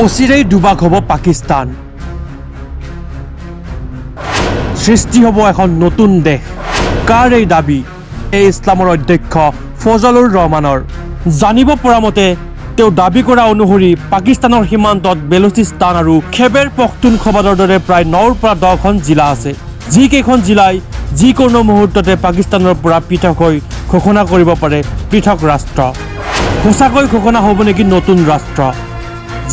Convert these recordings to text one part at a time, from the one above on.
অচিৰেই দুবাক হ'ব পাকিস্তান সৃষ্টি হ'ব এখন নতুন দেশ কাৰ এই দাবী এই ইছলামৰ অধ্যক্ষ ফজলুৰ ৰহমানৰ জানিব পৰা মতে তেওঁ দাবী কৰা অনুসৰি পাকিস্তানৰ সীমান্তত বেলুচিস্তান আৰু খেবেৰ পখতুনখৱাৰ দৰে প্ৰায় 9ৰ পৰা 10খন জিলা আছে যিকেইখন জিলাই যিকোনো মুহূৰ্ততে পাকিস্তানৰ পৰা পৃথক হৈ ঘোষণা কৰিব পাৰে পৃথক ৰাষ্ট্ৰ সঁচাকৈ ঘোষণা হ'ব নেকি নতুন ৰাষ্ট্ৰ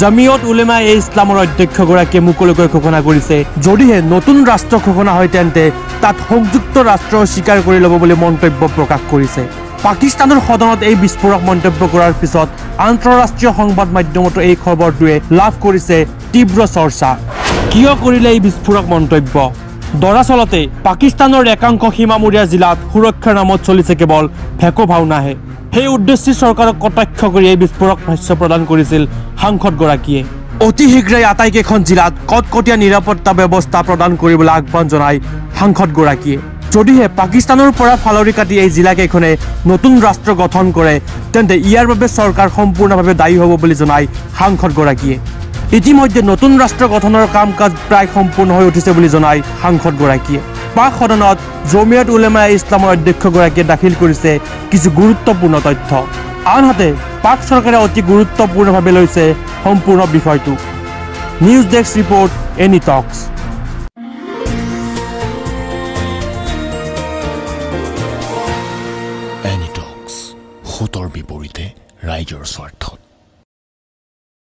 জামিয়ত উলেমা এ ইছলামৰ অধ্যক্ষগৰাকীয়ে মুকলিকৈ ঘোষণা কৰিছে যদিহে নতুন ৰাষ্ট্ৰ ঘোষণা হয় তেন্তে তাত সংযুক্ত ৰাষ্ট্ৰ স্বীকাৰ কৰি ল'ব বুলি মন্তব্য প্ৰকাশ কৰিছে পাকিস্তানৰ সদনত এই বিস্ফোৰক মন্তব্য কৰাৰ পিছত আন্তঃৰাষ্ট্ৰীয় সংবাদ মাধ্যমতো এই খবৰটোৱে লাভ কৰিছে তীব্ৰ চৰ্চা কিয় কৰিলে এই বিস্ফোৰক মন্তব্য দৰাচলতে পাকিস্তানৰ একাংশ সীমামূৰীয়া জিলাত সুৰক্ষাৰ নামত চলিছে কেৱল ভেকো ভাওনাহে সেই উদ্দেশ্যে চৰকাৰক কটাক্ষ কৰি এই বিস্ফোৰক ভাষ্য প্ৰদান কৰিছিল সাংসদগৰাকীয়ে অতি শীঘ্ৰেই আটাইকেইখন জিলাত কটকটীয়া নিৰাপত্তা ব্যৱস্থা প্ৰদান কৰিবলৈ আহ্বান জনায় সাংসদগৰাকীয়ে যদিহে পাকিস্তানৰ পৰা ফালৰি কাটি এই জিলাকেইখনে নতুন ৰাষ্ট্ৰ গঠন কৰে তেন্তে ইয়াৰ বাবে চৰকাৰ সম্পূৰ্ণভাৱে দায়ী হ'ব বুলি জনায় সাংসদগৰাকীয়ে ইতিমধ্যে নতুন ৰাষ্ট্ৰ গঠনৰ কাম কাজ প্ৰায় সম্পূৰ্ণ হৈ উঠিছে বুলি জনায় সাংসদগৰাকীয়ে পাক সদনত জমিয়ত উলেমা ইছলামৰ অধ্যক্ষগৰাকীয়ে দাখিল কৰিছে কিছু গুৰুত্বপূৰ্ণ তথ্য আনহাতে পাক চৰকাৰে অতি গুৰুত্বপূৰ্ণভাৱে লৈছে সম্পূৰ্ণ বিষয়টো নিউজ ডেস্ক ৰিপৰ্ট এনি টক্স এনি টক্স হুতৰ বিপৰীতে ৰাইজৰ স্বাৰ্থ